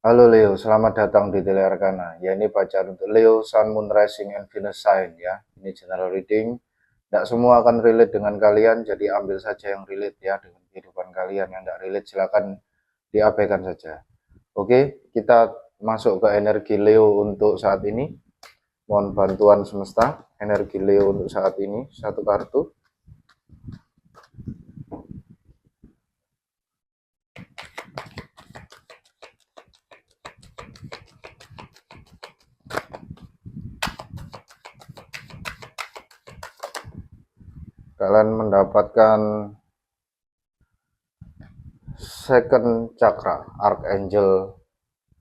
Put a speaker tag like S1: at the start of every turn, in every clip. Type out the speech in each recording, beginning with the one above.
S1: Halo Leo, selamat datang di Telearkana. Ya, ini bacaan untuk Leo, Sun, Moon, Rising, and Venus Sign ya. Ini general reading. Tidak semua akan relate dengan kalian, jadi ambil saja yang relate ya dengan kehidupan kalian. Yang tidak relate silakan diabaikan saja. Oke, kita masuk ke energi Leo untuk saat ini. Mohon bantuan semesta, energi Leo untuk saat ini. Satu kartu. Kalian mendapatkan second chakra, Archangel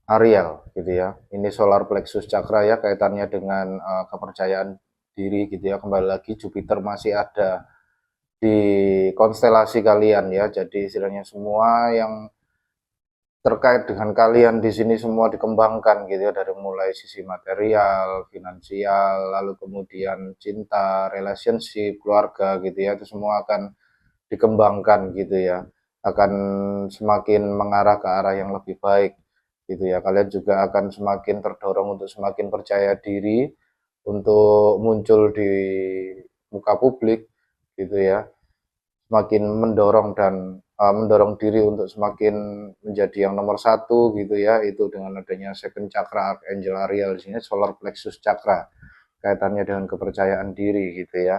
S1: Ariel gitu ya. Ini solar plexus chakra ya, kaitannya dengan kepercayaan diri gitu ya. Kembali lagi Jupiter masih ada di konstelasi kalian ya. Jadi istilahnya semua yang terkait dengan kalian di sini semua dikembangkan gitu ya, dari mulai sisi material, finansial, lalu kemudian cinta, relationship, keluarga gitu ya. Itu semua akan dikembangkan gitu ya, akan semakin mengarah ke arah yang lebih baik gitu ya. Kalian juga akan semakin terdorong untuk semakin percaya diri untuk muncul di muka publik gitu ya, semakin mendorong dan mendorong diri untuk semakin menjadi yang nomor satu gitu ya. Itu dengan adanya second chakra Archangel Ariel di sini, solar plexus chakra, kaitannya dengan kepercayaan diri gitu ya.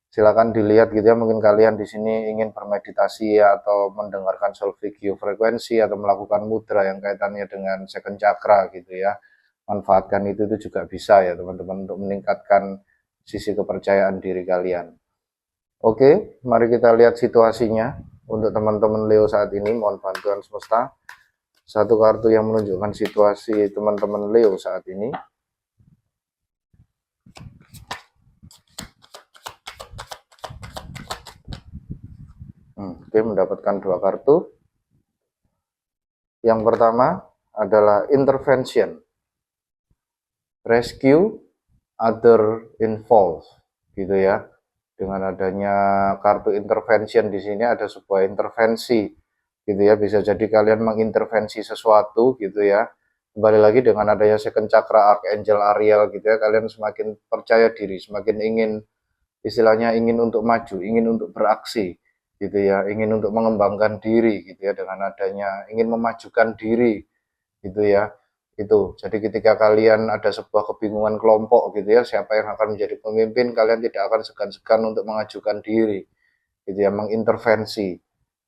S1: Silakan dilihat gitu ya, mungkin kalian di sini ingin bermeditasi atau mendengarkan solfeggio frekuensi atau melakukan mudra yang kaitannya dengan second chakra gitu ya. Manfaatkan itu juga bisa ya teman-teman, untuk meningkatkan sisi kepercayaan diri kalian. Oke, mari kita lihat situasinya untuk teman-teman Leo saat ini. Mohon bantuan semesta. Satu kartu yang menunjukkan situasi teman-teman Leo saat ini. Oke, mendapatkan dua kartu. Yang pertama adalah intervention, rescue, other involved, gitu ya. Dengan adanya kartu intervention di sini, ada sebuah intervensi, gitu ya. Bisa jadi kalian mengintervensi sesuatu, gitu ya. Kembali lagi dengan adanya second chakra Archangel Ariel, gitu ya. Kalian semakin percaya diri, semakin ingin, istilahnya ingin untuk maju, ingin untuk beraksi, gitu ya. Ingin untuk mengembangkan diri, gitu ya. Dengan adanya ingin memajukan diri, gitu ya. Itu jadi ketika kalian ada sebuah kebingungan kelompok gitu ya, siapa yang akan menjadi pemimpin, kalian tidak akan segan-segan untuk mengajukan diri gitu ya, mengintervensi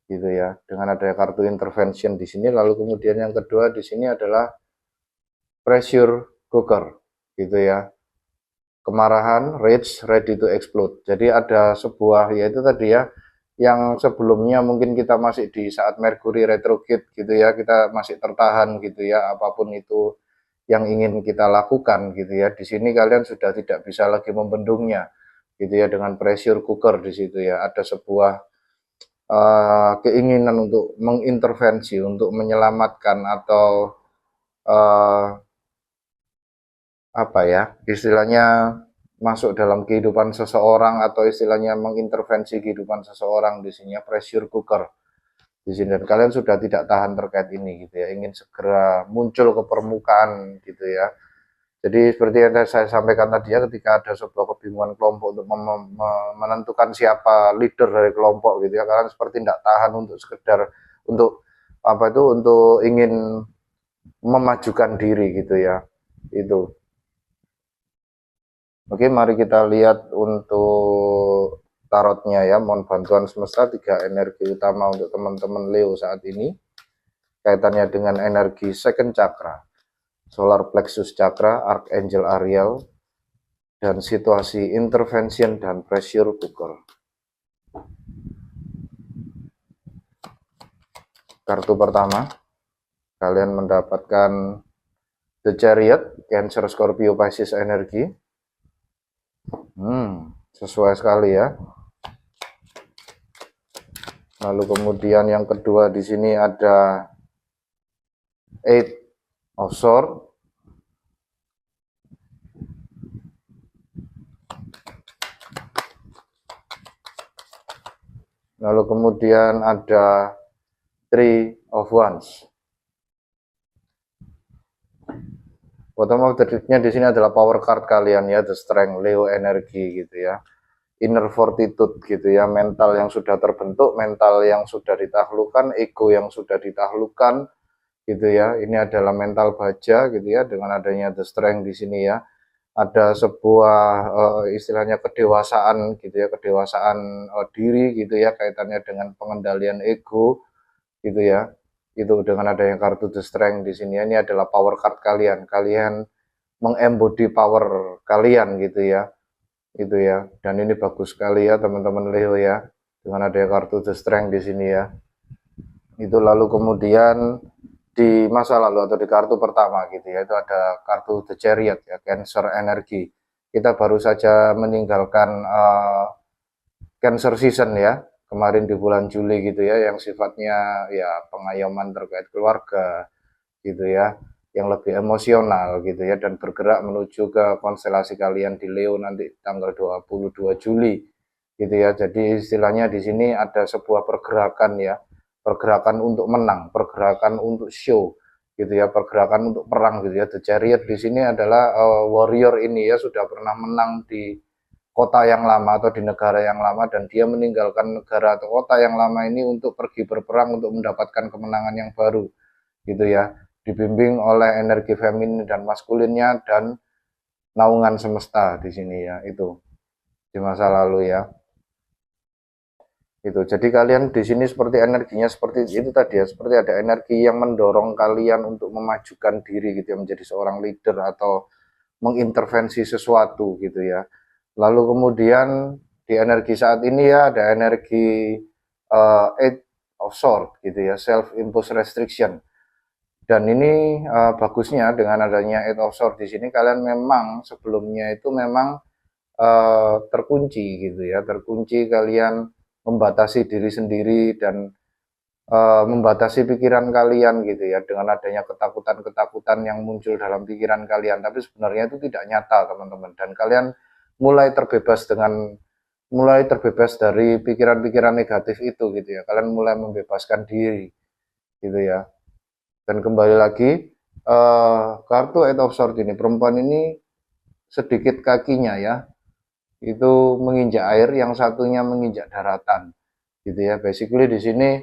S1: gitu ya, dengan adanya kartu intervention di sini. Lalu kemudian yang kedua di sini adalah pressure cooker gitu ya, kemarahan, rage, ready to explode. Jadi ada sebuah, yaitu tadi ya, yang sebelumnya mungkin kita masih di saat Mercury retrograde gitu ya, kita masih tertahan gitu ya, apapun itu yang ingin kita lakukan gitu ya. Di sini kalian sudah tidak bisa lagi membendungnya gitu ya, dengan pressure cooker di situ ya. Ada sebuah keinginan untuk mengintervensi, untuk menyelamatkan atau uh, apa ya, istilahnya masuk dalam kehidupan seseorang, atau istilahnya mengintervensi kehidupan seseorang di sini ya, pressure cooker di sini. Dan kalian sudah tidak tahan terkait ini gitu ya, ingin segera muncul ke permukaan gitu ya. Jadi seperti yang saya sampaikan tadi ya, ketika ada sebuah kebingungan kelompok untuk menentukan siapa leader dari kelompok gitu ya, kalian seperti tidak tahan untuk sekedar untuk apa itu, untuk ingin memajukan diri gitu ya. Itu. Oke, mari kita lihat untuk tarotnya ya. Mohon bantuan semesta, tiga energi utama untuk teman-teman Leo saat ini, kaitannya dengan energi second chakra, solar plexus chakra, Archangel Ariel, dan situasi intervention dan pressure cooker. Kartu pertama, kalian mendapatkan The Chariot, Cancer, Scorpio, Pisces energi. Sesuai sekali ya. Lalu kemudian yang kedua di sini ada Eight of Swords. Lalu kemudian ada Three of Wands. Bottom of the decknya di sini adalah power card kalian ya, the strength, Leo energi gitu ya. Inner fortitude gitu ya, mental yang sudah terbentuk, mental yang sudah ditaklukkan, ego yang sudah ditaklukkan gitu ya. Ini adalah mental baja gitu ya, dengan adanya the strength di sini ya. Ada sebuah istilahnya kedewasaan gitu ya, kedewasaan diri gitu ya, kaitannya dengan pengendalian ego gitu ya. Itu dengan adanya kartu the strength di sini ya, ini adalah power card kalian. Kalian mengembody power kalian gitu ya. Itu ya. Dan ini bagus sekali ya teman-teman Leo ya. Dengan adanya kartu the strength di sini ya. Itu lalu kemudian di masa lalu atau di kartu pertama gitu ya, itu ada kartu The Chariot ya, Cancer energi. Kita baru saja meninggalkan Cancer season ya, kemarin di bulan Juli gitu ya, yang sifatnya ya pengayoman terkait keluarga gitu ya, yang lebih emosional gitu ya, dan bergerak menuju ke konstelasi kalian di Leo nanti tanggal 22 Juli gitu ya. Jadi istilahnya di sini ada sebuah pergerakan ya, pergerakan untuk menang, pergerakan untuk show gitu ya, pergerakan untuk perang gitu ya. The Chariot di sini adalah warrior ini ya, sudah pernah menang di kota yang lama atau di negara yang lama, dan dia meninggalkan negara atau kota yang lama ini untuk pergi berperang untuk mendapatkan kemenangan yang baru gitu ya, dibimbing oleh energi feminin dan maskulinnya dan naungan semesta di sini ya. Itu di masa lalu ya. Itu jadi kalian di sini seperti energinya seperti itu tadi ya, seperti ada energi yang mendorong kalian untuk memajukan diri gitu ya, menjadi seorang leader atau mengintervensi sesuatu gitu ya. Lalu kemudian di energi saat ini ya ada energi eight of sword gitu ya, self imposed restriction. Dan ini bagusnya dengan adanya eight of sword di sini, kalian memang sebelumnya itu memang terkunci gitu ya, terkunci, kalian membatasi diri sendiri dan membatasi pikiran kalian gitu ya, dengan adanya ketakutan-ketakutan yang muncul dalam pikiran kalian, tapi sebenarnya itu tidak nyata teman-teman, dan kalian mulai terbebas dari pikiran-pikiran negatif itu gitu ya, kalian mulai membebaskan diri gitu ya. Dan kembali lagi kartu Eight of Swords ini, perempuan ini sedikit kakinya ya itu menginjak air, yang satunya menginjak daratan gitu ya. Basically di sini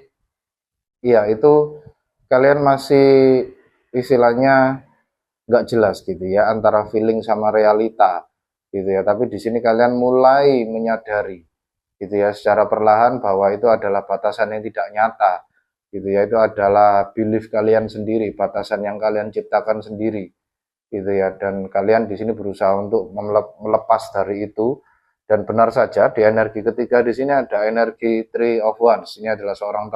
S1: ya itu kalian masih istilahnya nggak jelas gitu ya antara feeling sama realita gitu ya. Tapi di sini kalian mulai menyadari gitu ya secara perlahan bahwa itu adalah batasan yang tidak nyata gitu ya. Itu adalah belief kalian sendiri, batasan yang kalian ciptakan sendiri gitu ya. Dan kalian di sini berusaha untuk melepas dari itu. Dan benar saja di energi ketiga di sini ada energi Three of Wands. Ini adalah seorang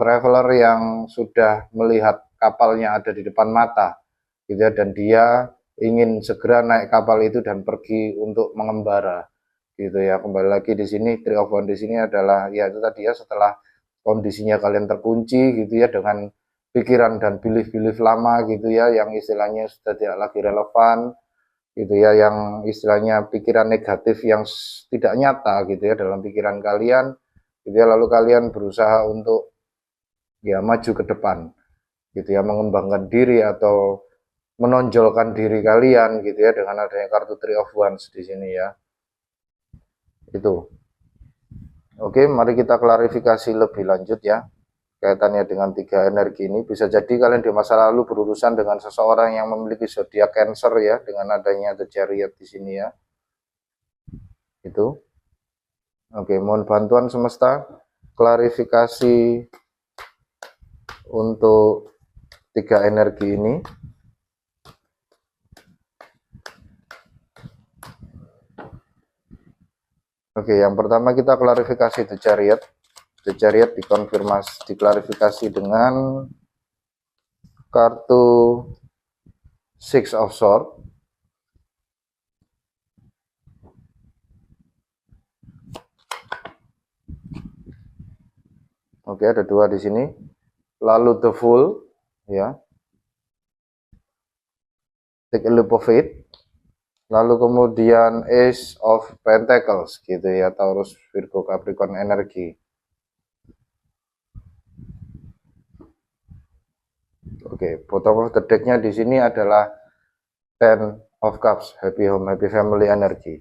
S1: traveler yang sudah melihat kapalnya ada di depan mata gitu ya, dan dia ingin segera naik kapal itu dan pergi untuk mengembara gitu ya. Kembali lagi di sini Three of Wands di sini adalah ya itu tadi ya, setelah kondisinya kalian terkunci gitu ya dengan pikiran dan belief-belief lama gitu ya, yang istilahnya sudah tidak lagi relevan gitu ya, yang istilahnya pikiran negatif yang tidak nyata gitu ya dalam pikiran kalian gitu ya. Lalu kalian berusaha untuk ya maju ke depan gitu ya, mengembangkan diri atau menonjolkan diri kalian gitu ya, dengan adanya kartu Three of Wands di sini ya. Itu. Oke, mari kita klarifikasi lebih lanjut ya kaitannya dengan tiga energi ini. Bisa jadi kalian di masa lalu berurusan dengan seseorang yang memiliki zodiak Cancer ya, dengan adanya The Chariot di sini ya. Itu. Oke, mohon bantuan semesta klarifikasi untuk tiga energi ini. Oke, yang pertama kita klarifikasi The Chariot. The Chariot diklarifikasi dengan kartu Six of Swords. Oke, ada dua di sini. Lalu The Fool, ya. Take a leap of faith. Lalu kemudian Ace of Pentacles, gitu ya, Taurus, Virgo, Capricorn energi. Oke, bottom of the deck-nya di sini adalah Ten of Cups, happy home, happy family energy.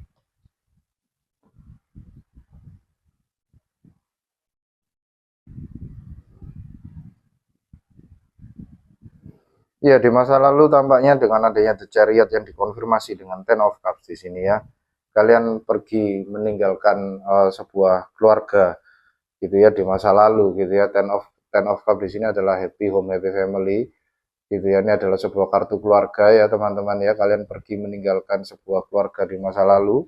S1: Ya, di masa lalu tampaknya dengan adanya The Chariot yang dikonfirmasi dengan Ten of Cups di sini ya, kalian pergi meninggalkan sebuah keluarga gitu ya di masa lalu gitu ya. Ten of Cups di sini adalah happy home, happy family gitu ya. Ini adalah sebuah kartu keluarga ya teman-teman ya. Kalian pergi meninggalkan sebuah keluarga di masa lalu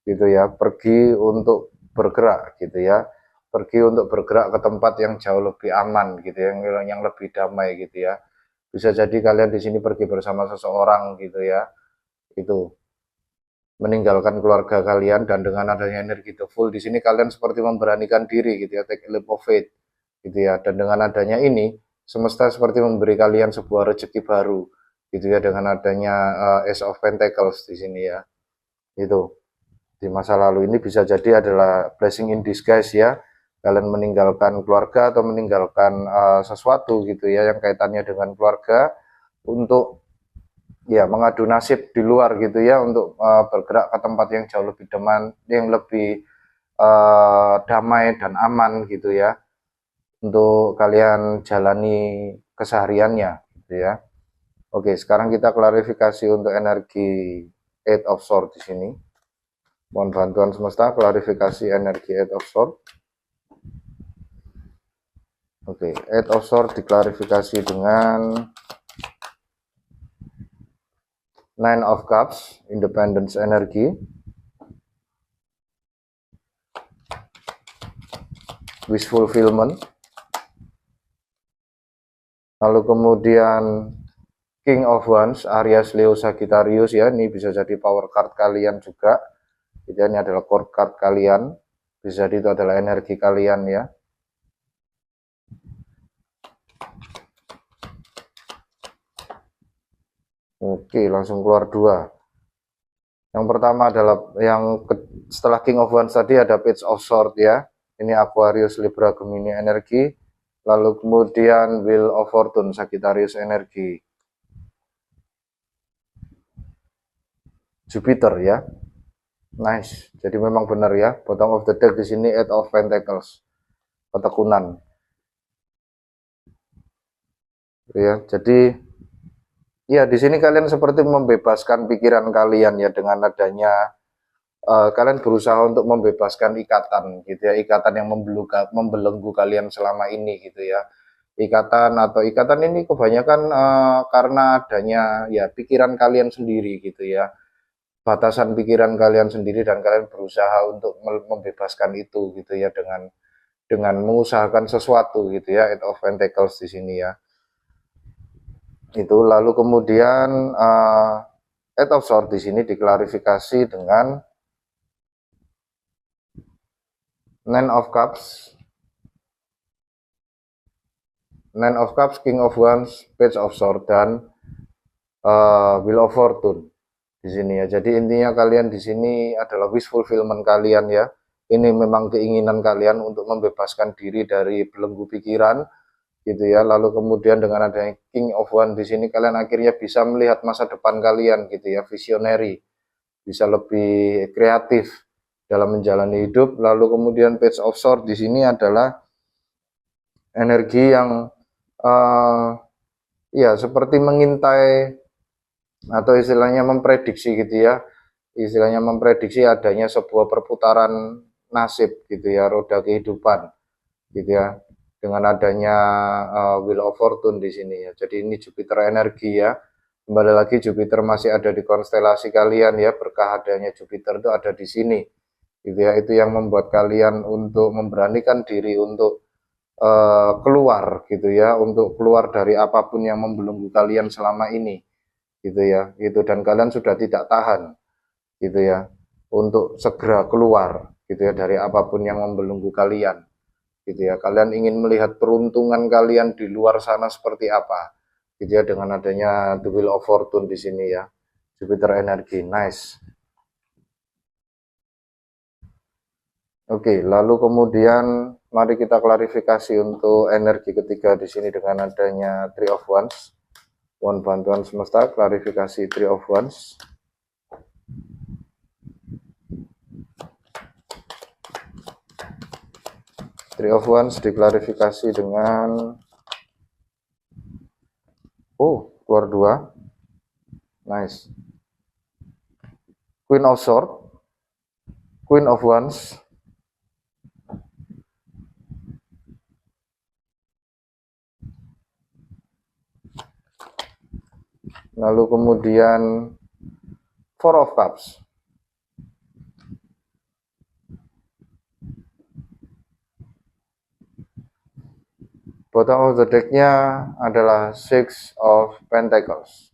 S1: gitu ya, pergi untuk bergerak gitu ya, pergi untuk bergerak ke tempat yang jauh lebih aman gitu ya, yang lebih damai gitu ya. Bisa jadi kalian di sini pergi bersama seseorang gitu ya, itu meninggalkan keluarga kalian, dan dengan adanya energi the full di sini kalian seperti memberanikan diri gitu ya, take a leap of faith gitu ya. Dan dengan adanya ini semesta seperti memberi kalian sebuah rezeki baru gitu ya, dengan adanya Ace of Pentacles di sini ya. Itu di masa lalu ini bisa jadi adalah blessing in disguise ya, kalian meninggalkan keluarga atau meninggalkan sesuatu gitu ya yang kaitannya dengan keluarga untuk ya mengadu nasib di luar gitu ya, untuk bergerak ke tempat yang jauh lebih yang lebih damai dan aman gitu ya, untuk kalian jalani kesehariannya gitu ya. Oke, sekarang kita klarifikasi untuk energi Eight of Swords di sini. Mohon bantuan semesta klarifikasi energi Eight of Swords. Oke, Eight of Swords diklarifikasi dengan Nine of Cups, Independence energi, wish fulfillment, lalu kemudian King of Wands, Aries, Leo, Sagittarius ya, ini bisa jadi power card kalian juga. Jadi ini adalah core card kalian, bisa jadi itu adalah energi kalian ya. Oke, langsung keluar dua. Yang pertama adalah setelah King of Wands tadi ada Page of Swords ya. Ini Aquarius, Libra, Gemini energi. Lalu kemudian Wheel of Fortune, Sagittarius energi. Jupiter ya. Nice. Jadi memang benar ya. Bottom of the deck di sini Eight of Pentacles. Ketekunan. Ya, jadi ya di sini kalian seperti membebaskan pikiran kalian ya, dengan adanya kalian berusaha untuk membebaskan ikatan gitu ya, ikatan yang membelenggu kalian selama ini gitu ya. Ikatan ini kebanyakan karena adanya ya pikiran kalian sendiri gitu ya, batasan pikiran kalian sendiri, dan kalian berusaha untuk membebaskan itu gitu ya, dengan mengusahakan sesuatu gitu ya. Eight of Pentacles di sini ya. Itu lalu kemudian Eight of Swords di sini diklarifikasi dengan Nine of Cups, King of Wands, Page of Swords, dan Wheel of Fortune di sini ya. Jadi intinya kalian di sini adalah wish fulfillment kalian ya. Ini memang keinginan kalian untuk membebaskan diri dari belenggu pikiran gitu ya. Lalu kemudian dengan adanya King of Wands di sini kalian akhirnya bisa melihat masa depan kalian gitu ya, visionary, bisa lebih kreatif dalam menjalani hidup. Lalu kemudian Page of Swords di sini adalah energi yang ya seperti mengintai atau istilahnya memprediksi gitu ya, istilahnya memprediksi adanya sebuah perputaran nasib gitu ya, roda kehidupan gitu ya, dengan adanya Wheel of Fortune di sini ya. Jadi ini Jupiter energi ya. Kembali lagi Jupiter masih ada di konstelasi kalian ya, berkah adanya Jupiter itu ada di sini gitu ya. Itu yang membuat kalian untuk memberanikan diri untuk keluar gitu ya, untuk keluar dari apapun yang membelenggu kalian selama ini gitu ya, gitu. Dan kalian sudah tidak tahan gitu ya untuk segera keluar gitu ya dari apapun yang membelenggu kalian gitu ya. Kalian ingin melihat peruntungan kalian di luar sana seperti apa gitu ya, dengan adanya The Wheel of Fortune di sini ya, Jupiter energi. Nice. Oke, lalu kemudian mari kita klarifikasi untuk energi ketiga di sini dengan adanya Three of Wands. Mohon bantuan semesta klarifikasi Three of Wands. Three of Wands diklarifikasi dengan keluar 2. Nice. Queen of Swords, Queen of Wands, lalu kemudian Four of Cups. Bottom of the deck-nya adalah Six of Pentacles.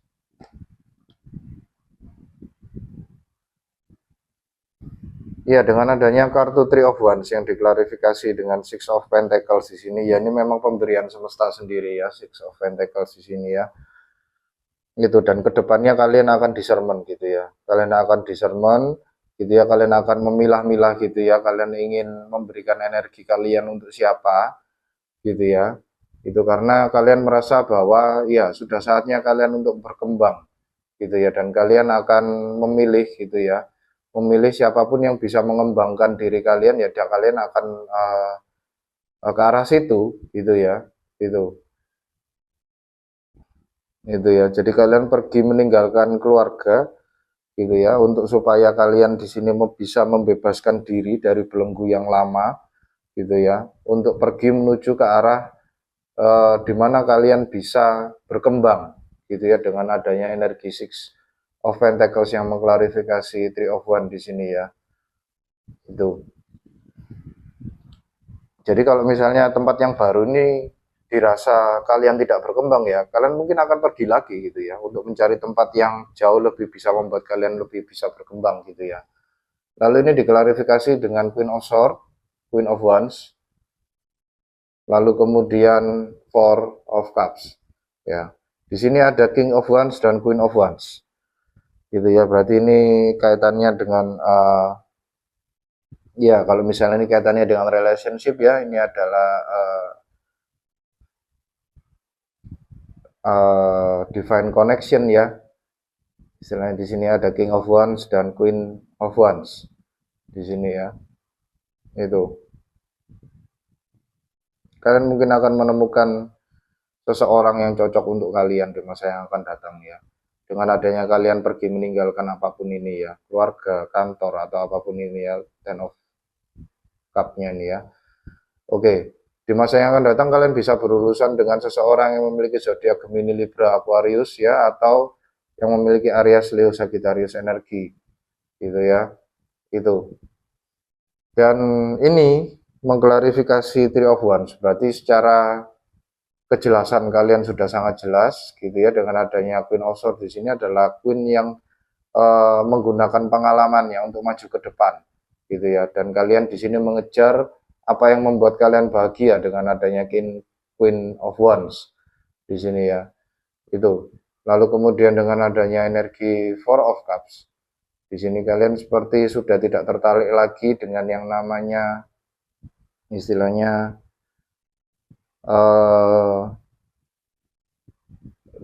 S1: Ya, dengan adanya kartu Three of Wands yang diklarifikasi dengan Six of Pentacles di sini, ya ini memang pemberian semesta sendiri ya, Six of Pentacles di sini ya. Gitu, dan kedepannya kalian akan discernment gitu ya. Kalian akan discernment gitu ya, kalian akan memilah-milah gitu ya, kalian ingin memberikan energi kalian untuk siapa gitu ya. Itu karena kalian merasa bahwa ya sudah saatnya kalian untuk berkembang gitu ya, dan kalian akan memilih gitu ya, memilih siapapun yang bisa mengembangkan diri kalian ya, kalian akan ke arah situ gitu ya, itu ya. Jadi kalian pergi meninggalkan keluarga gitu ya, untuk supaya kalian di sini bisa membebaskan diri dari belenggu yang lama gitu ya, untuk pergi menuju ke arah di mana kalian bisa berkembang gitu ya, dengan adanya energi Six of Pentacles yang mengklarifikasi Three of Wands di sini ya. Itu. Jadi kalau misalnya tempat yang baru ini dirasa kalian tidak berkembang ya, kalian mungkin akan pergi lagi gitu ya, untuk mencari tempat yang jauh lebih bisa membuat kalian lebih bisa berkembang gitu ya. Lalu ini diklarifikasi dengan Queen of Swords, Queen of Wands, lalu kemudian Four of Cups ya. Di sini ada King of Wands dan Queen of Wands gitu ya, berarti ini kaitannya dengan ya kalau misalnya ini kaitannya dengan relationship ya, ini adalah divine connection ya. Istilahnya di sini ada King of Wands dan Queen of Wands di sini ya. Itu. Kalian mungkin akan menemukan seseorang yang cocok untuk kalian di masa yang akan datang ya. Dengan adanya kalian pergi meninggalkan apapun ini ya, keluarga, kantor atau apapun ini ya, Ten of Cup-nya ini ya. Oke, di masa yang akan datang kalian bisa berurusan dengan seseorang yang memiliki zodiak Gemini, Libra, Aquarius ya, atau yang memiliki Aries, Leo, Sagittarius energi gitu ya. Itu. Dan ini mengklarifikasi Three of Wands, berarti secara kejelasan kalian sudah sangat jelas gitu ya, dengan adanya Queen of Swords di sini adalah Queen yang menggunakan pengalamannya untuk maju ke depan gitu ya, dan kalian di sini mengejar apa yang membuat kalian bahagia dengan adanya Queen of Wands di sini ya. Itu. Lalu kemudian dengan adanya energi Four of Cups di sini kalian seperti sudah tidak tertarik lagi dengan yang namanya istilahnya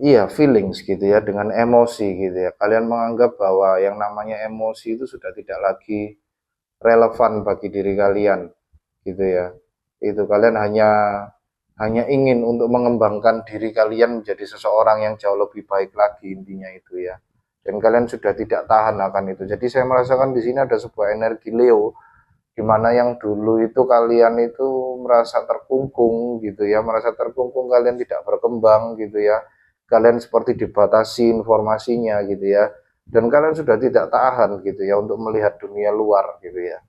S1: iya feelings gitu ya, dengan emosi gitu ya. Kalian menganggap bahwa yang namanya emosi itu sudah tidak lagi relevan bagi diri kalian gitu ya. Itu kalian hanya ingin untuk mengembangkan diri kalian menjadi seseorang yang jauh lebih baik lagi, intinya itu ya. Dan kalian sudah tidak tahan akan itu. Jadi saya merasakan di sini ada sebuah energi Leo, di mana yang dulu itu kalian itu merasa terkungkung gitu ya, merasa terkungkung, kalian tidak berkembang gitu ya, kalian seperti dibatasi informasinya gitu ya, dan kalian sudah tidak tahan gitu ya untuk melihat dunia luar gitu ya.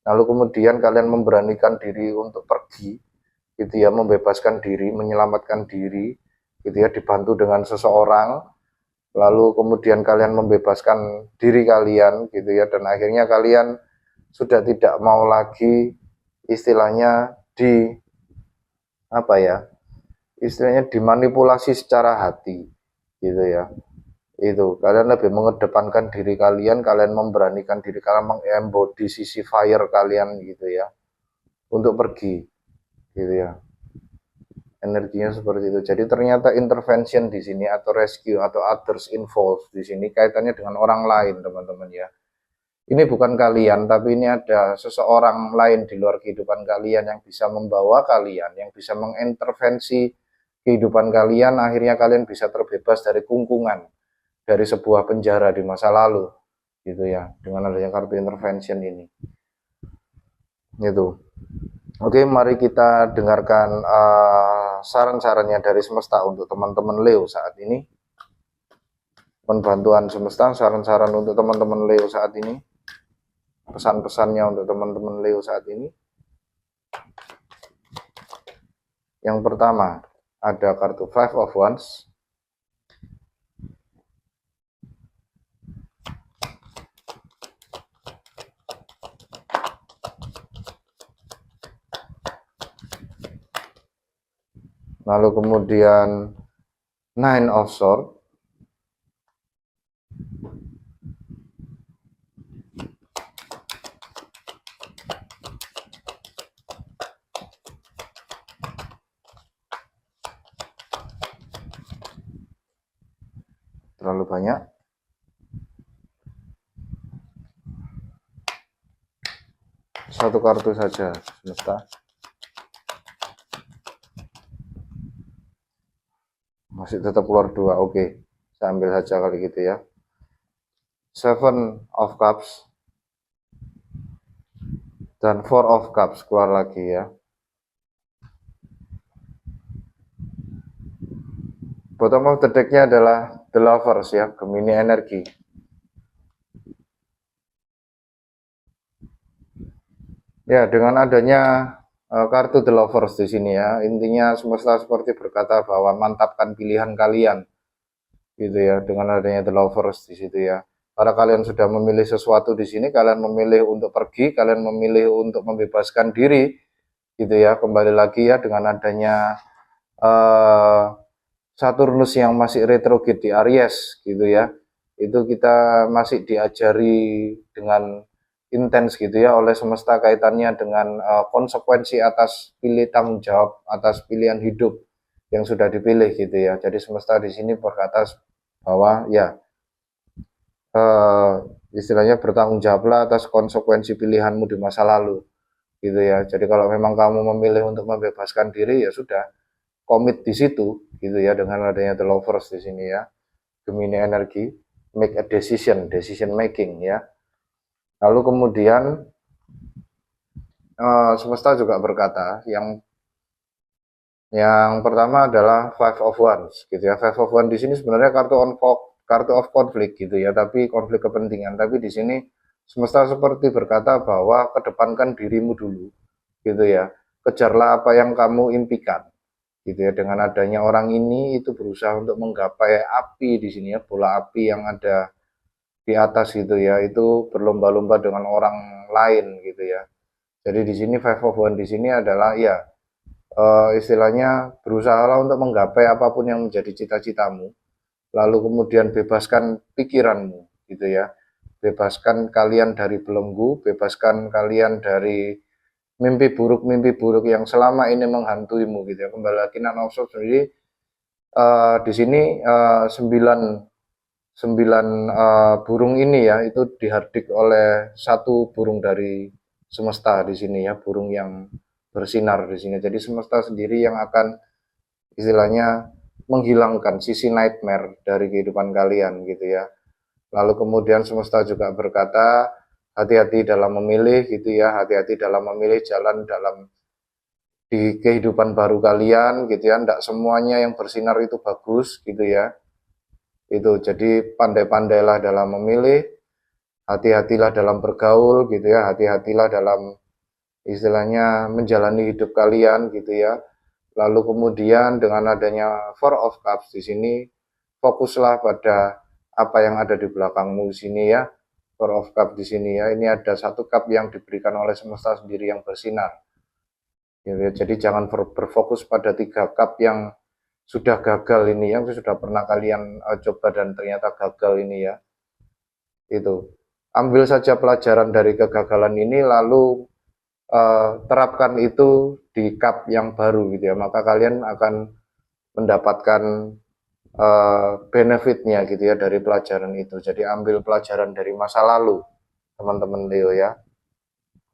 S1: Lalu kemudian kalian memberanikan diri untuk pergi gitu ya, membebaskan diri, menyelamatkan diri gitu ya, dibantu dengan seseorang, lalu kemudian kalian membebaskan diri kalian gitu ya, dan akhirnya kalian sudah tidak mau lagi istilahnya istilahnya dimanipulasi secara hati gitu ya. Itu kalian lebih mengedepankan diri kalian, kalian memberanikan diri kalian, mengembody sisi fire kalian gitu ya, untuk pergi gitu ya. Energinya seperti itu. Jadi ternyata intervention di sini atau rescue atau others involved di sini kaitannya dengan orang lain, teman-teman ya. Ini bukan kalian, tapi ini ada seseorang lain di luar kehidupan kalian yang bisa membawa kalian, yang bisa mengintervensi kehidupan kalian, akhirnya kalian bisa terbebas dari kungkungan, dari sebuah penjara di masa lalu, gitu ya, dengan adanya kartu intervention ini. Gitu. Oke, mari kita dengarkan saran-sarannya dari semesta untuk teman-teman Leo saat ini. Bantuan semesta, saran-saran untuk teman-teman Leo saat ini. Pesan-pesannya untuk teman-teman Leo saat ini. Yang pertama, ada kartu Five of Wands. Lalu kemudian Nine of Swords. Terlalu banyak. Satu kartu saja semesta. Masih tetap keluar dua. Oke, saya ambil saja kali gitu ya. Seven of Cups dan Four of Cups keluar lagi ya. Bottom of the deck-nya adalah The Lovers ya, Gemini energi. Ya, dengan adanya kartu The Lovers di sini ya, intinya semesta seperti berkata bahwa mantapkan pilihan kalian, gitu ya, dengan adanya The Lovers di situ ya. Karena kalian sudah memilih sesuatu di sini, kalian memilih untuk pergi, kalian memilih untuk membebaskan diri, gitu ya. Kembali lagi ya dengan adanya Saturnus yang masih retrograde di Aries, gitu ya. Itu kita masih diajari dengan intens gitu ya oleh semesta kaitannya dengan konsekuensi atas pilih tanggung jawab atas pilihan hidup yang sudah dipilih gitu ya. Jadi semesta di sini berkata bahwa ya istilahnya bertanggung jawablah atas konsekuensi pilihanmu di masa lalu gitu ya. Jadi kalau memang kamu memilih untuk membebaskan diri ya sudah komit di situ gitu ya dengan adanya The Lovers di sini ya. Gemini energi, make a decision, decision making ya. Lalu kemudian semesta juga berkata yang pertama adalah Five of Wands gitu ya. Five of Wands di sini sebenarnya kartu of konflik gitu ya, tapi konflik kepentingan. Tapi di sini semesta seperti berkata bahwa kedepankan dirimu dulu gitu ya. Kejarlah apa yang kamu impikan gitu ya. Dengan adanya orang ini itu berusaha untuk menggapai api di sini ya, bola api yang ada di atas gitu ya. Itu berlomba-lomba dengan orang lain gitu ya. Jadi di sini Five of Wands di sini adalah ya istilahnya berusahalah untuk menggapai apapun yang menjadi cita-citamu, lalu kemudian bebaskan pikiranmu gitu ya, bebaskan kalian dari belenggu, bebaskan kalian dari mimpi buruk yang selama ini menghantuimu gitu ya. Kembali lagi Nine of Swords sendiri di sini sembilan burung ini ya itu dihardik oleh satu burung dari semesta di sini ya, burung yang bersinar di sini. Jadi semesta sendiri yang akan istilahnya menghilangkan sisi nightmare dari kehidupan kalian gitu ya. Lalu kemudian semesta juga berkata hati-hati dalam memilih gitu ya, hati-hati dalam memilih jalan dalam di kehidupan baru kalian gitu ya. Tidak semuanya yang bersinar itu bagus gitu ya. Itu jadi pandai-pandailah dalam memilih, hati-hatilah dalam bergaul gitu ya, hati-hatilah dalam istilahnya menjalani hidup kalian gitu ya. Lalu kemudian dengan adanya Four of Cups di sini, fokuslah pada apa yang ada di belakangmu di sini ya. Four of Cups di sini ya. Ini ada satu cup yang diberikan oleh semesta sendiri yang bersinar. Gitu ya. Jadi jangan berfokus pada tiga cup yang sudah gagal ini, yang sudah pernah kalian coba dan ternyata gagal ini ya, itu ambil saja pelajaran dari kegagalan ini, lalu terapkan itu di cup yang baru gitu ya, maka kalian akan mendapatkan benefitnya gitu ya dari pelajaran itu. Jadi ambil pelajaran dari masa lalu teman-teman Leo ya,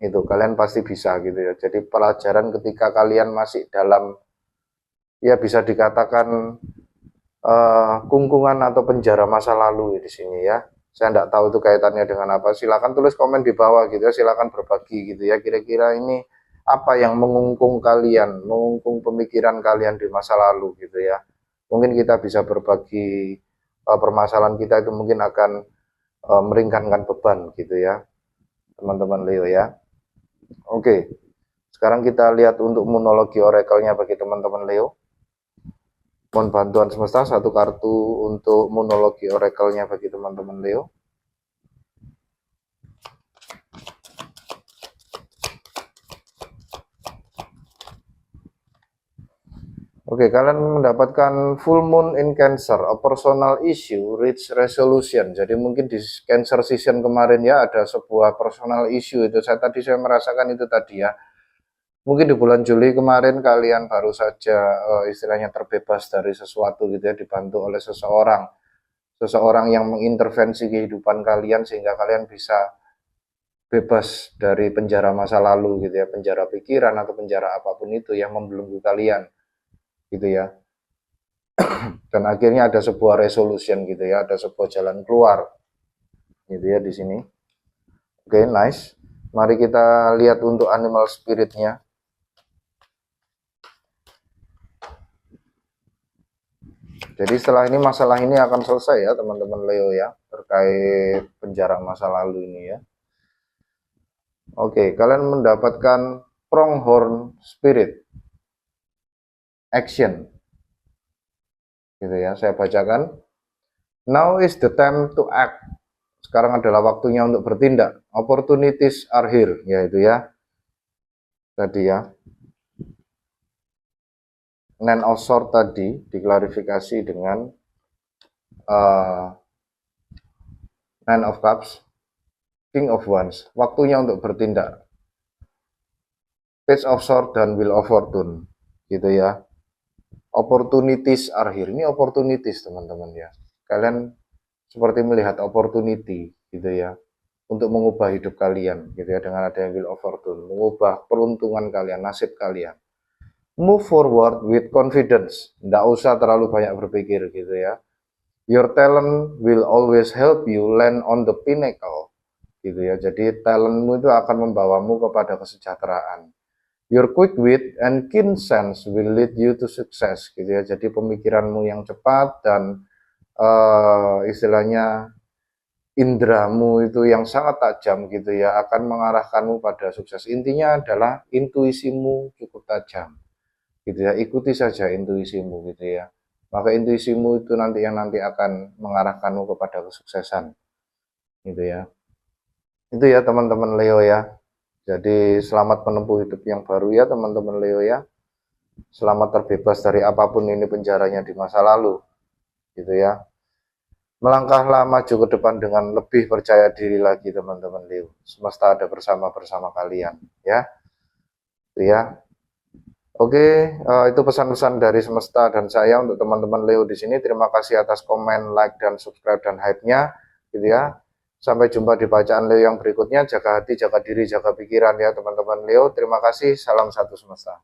S1: itu kalian pasti bisa gitu ya. Jadi pelajaran ketika kalian masih dalam, ya bisa dikatakan kungkungan atau penjara masa lalu ya di sini ya. Saya tidak tahu itu kaitannya dengan apa. Silakan tulis komen di bawah gitu ya. Silakan berbagi gitu ya. Kira-kira ini apa yang mengungkung kalian, mengungkung pemikiran kalian di masa lalu gitu ya. Mungkin kita bisa berbagi permasalahan kita, itu mungkin akan meringankan beban gitu ya, teman-teman Leo ya. Oke, sekarang kita lihat untuk monologi oracle-nya bagi teman-teman Leo. Mohon bantuan semesta satu kartu untuk monologi oracle-nya bagi teman-teman Leo. Oke, kalian mendapatkan full moon in Cancer, a personal issue reach resolution. Jadi mungkin di Cancer season kemarin ya ada sebuah personal issue, itu saya merasakan itu tadi ya. Mungkin di bulan Juli kemarin kalian baru saja istilahnya terbebas dari sesuatu gitu ya, dibantu oleh seseorang yang mengintervensi kehidupan kalian sehingga kalian bisa bebas dari penjara masa lalu gitu ya, penjara pikiran atau penjara apapun itu yang membelenggu kalian gitu ya. Dan akhirnya ada sebuah resolution gitu ya, ada sebuah jalan keluar gitu ya di sini. Oke, nice. Mari kita lihat untuk animal spiritnya. Jadi setelah ini masalah ini akan selesai ya teman-teman Leo ya, terkait penjara masa lalu ini ya. Oke, kalian mendapatkan pronghorn spirit action gitu ya, saya bacakan. Now is the time to act. Sekarang adalah waktunya untuk bertindak. Opportunities are here, yaitu ya tadi ya, Nine of Swords tadi diklarifikasi dengan Nine of Cups, King of Wands. Waktunya untuk bertindak. Page of Swords dan Wheel of Fortune gitu ya. Opportunities are here. Ini opportunities teman-teman ya. Kalian seperti melihat opportunity gitu ya, untuk mengubah hidup kalian gitu ya, dengan adanya Wheel of Fortune, mengubah peruntungan kalian, nasib kalian. Move forward with confidence. Nggak usah terlalu banyak berpikir gitu ya. Your talent will always help you land on the pinnacle gitu ya. Jadi talentmu itu akan membawamu kepada kesejahteraan. Your quick wit and keen sense will lead you to success gitu ya. Jadi pemikiranmu yang cepat dan istilahnya indramu itu yang sangat tajam gitu ya, akan mengarahkanmu pada sukses. Intinya adalah intuisimu cukup tajam gitu ya. Ikuti saja intuisimu gitu ya. Maka intuisimu itu nanti akan mengarahkanmu kepada kesuksesan gitu ya. Itu ya teman-teman Leo ya. Jadi selamat menempuh hidup yang baru ya teman-teman Leo ya. Selamat terbebas dari apapun ini penjaranya di masa lalu gitu ya. Melangkahlah maju ke depan dengan lebih percaya diri lagi teman-teman Leo. Semesta ada bersama kalian ya. Itu ya. Oke, itu pesan-pesan dari semesta dan saya untuk teman-teman Leo di sini. Terima kasih atas komen, like, dan subscribe dan hype-nya, gitu ya. Sampai jumpa di bacaan Leo yang berikutnya. Jaga hati, jaga diri, jaga pikiran ya teman-teman Leo. Terima kasih. Salam satu semesta.